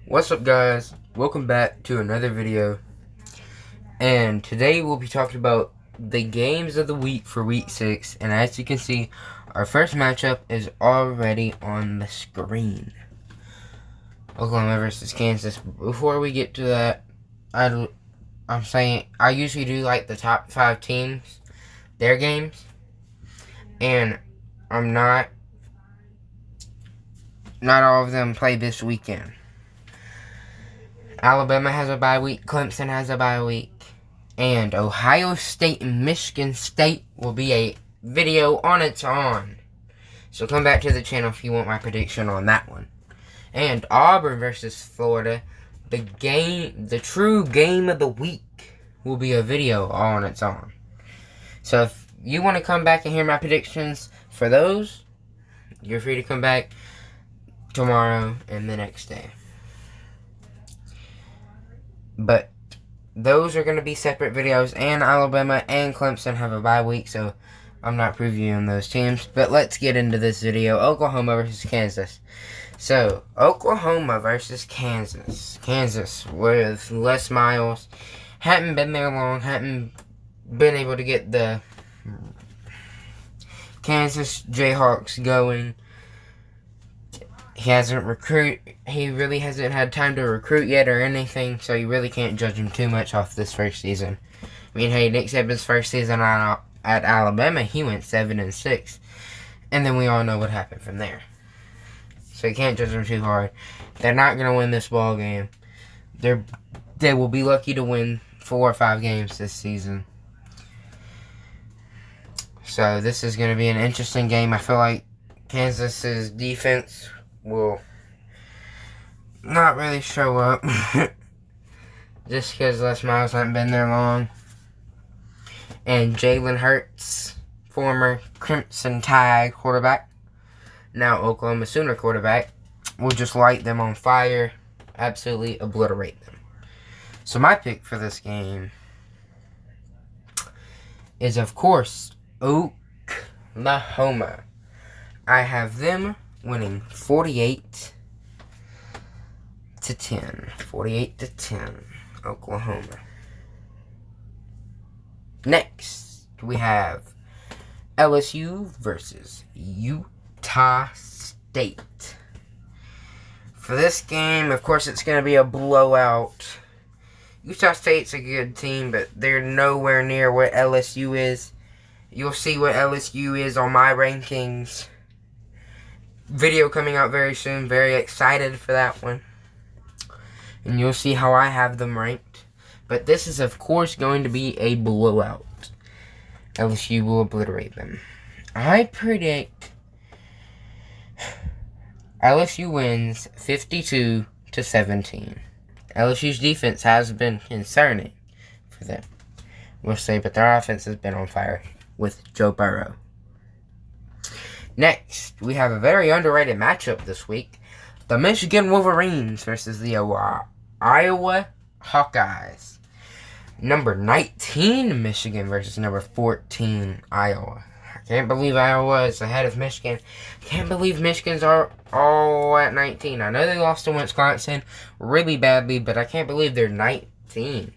What's up, guys? Welcome back to another video, and today we'll be talking about the games of the week for week 6. And as you can see, our first matchup is already on the screen. Oklahoma versus Kansas. Before we get to that, I'm saying I usually do like the top 5 teams, their games, and I'm not all of them play this weekend. Alabama has a bye week, Clemson has a bye week, and Ohio State and Michigan State will be a video on its own. So come back to the channel if you want my prediction on that one. And Auburn versus Florida, the true game of the week, will be a video all on its own. So if you want to come back and hear my predictions for those, you're free to come back tomorrow and the next day. But those are going to be separate videos, and Alabama and Clemson have a bye week, so I'm not previewing those teams. But let's get into this video. Oklahoma versus Kansas. So, Oklahoma versus Kansas. Kansas with Les Miles. Hadn't been there long. Hadn't been able to get the Kansas Jayhawks going. He really hasn't had time to recruit yet or anything, so you really can't judge him too much off this first season. I mean, hey, Nick Saban's first season at Alabama, he went 7-6. And then we all know what happened from there. So you can't judge them too hard. They're not going to win this ball game. They will be lucky to win 4 or 5 games this season. So this is going to be an interesting game. I feel like Kansas's defense will not really show up just because Les Miles hasn't been there long. And Jalen Hurts, former Crimson Tide quarterback, now Oklahoma Sooner quarterback, will just light them on fire, absolutely obliterate them. So my pick for this game is, of course, Oklahoma. I have them winning 48-10. 48-10, Oklahoma. Next, we have LSU versus Utah State. For this game, of course, it's going to be a blowout. Utah State's a good team, but they're nowhere near what LSU is. You'll see what LSU is on my rankings. Video coming out very soon. Very excited for that one. And you'll see how I have them ranked. But this is, of course, going to be a blowout. LSU will obliterate them. I predict LSU wins 52-17. LSU's defense has been concerning for them, we'll say, but their offense has been on fire with Joe Burrow. Next, we have a very underrated matchup this week. The Michigan Wolverines versus the Iowa Hawkeyes. Number 19, Michigan versus number 14, Iowa. I can't believe Iowa is ahead of Michigan. I can't believe Michigan's are all at 19. I know they lost to Wisconsin really badly, but I can't believe they're 19.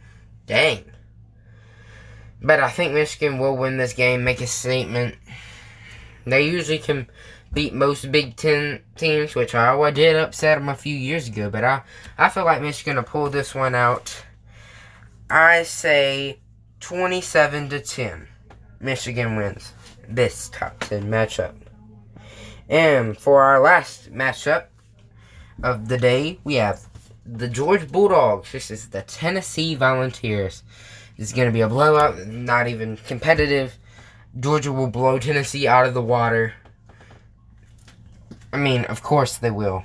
Dang. But I think Michigan will win this game, make a statement. They usually can beat most Big Ten teams, which Iowa did upset them a few years ago. But I feel like Michigan will pull this one out. I say 27-10. Michigan wins this top 10 matchup. And for our last matchup of the day, we have the Georgia Bulldogs. This is the Tennessee Volunteers. This is going to be a blowout, not even competitive. Georgia will blow Tennessee out of the water. I mean, of course they will.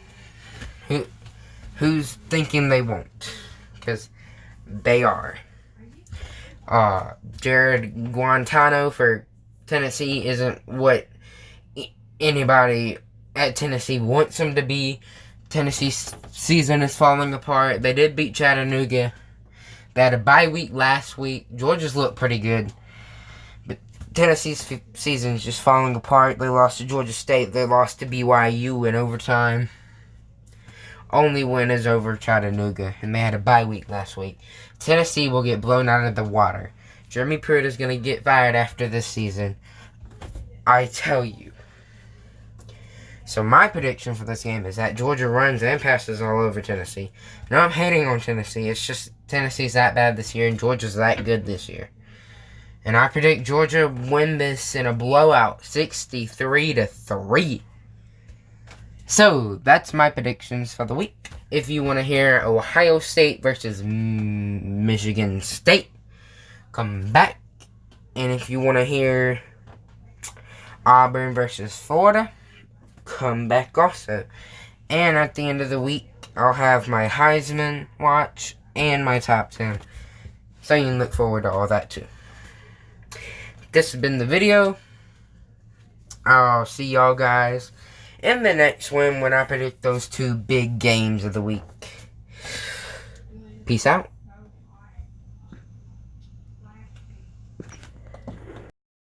Who's thinking they won't? Because they are. Jared Guantano for Tennessee isn't what anybody at Tennessee wants him to be. Tennessee's season is falling apart. They did beat Chattanooga. They had a bye week last week. Georgia's looked pretty good. But Tennessee's season is just falling apart. They lost to Georgia State. They lost to BYU in overtime. only win is over Chattanooga, and they had a bye week last week. Tennessee will get blown out of the water. Jeremy Pruitt is going to get fired after this season. I tell you. So my prediction for this game is that Georgia runs and passes all over Tennessee. No, I'm hating on Tennessee. It's just Tennessee's that bad this year, and Georgia's that good this year. And I predict Georgia win this in a blowout, 63-3. So, that's my predictions for the week. If you want to hear Ohio State versus Michigan State, come back. And if you want to hear Auburn versus Florida, come back also. And at the end of the week, I'll have my Heisman watch and my top 10. So you can look forward to all that too. This has been the video. I'll see y'all guys in the next one when I predict those two big games of the week. Peace out.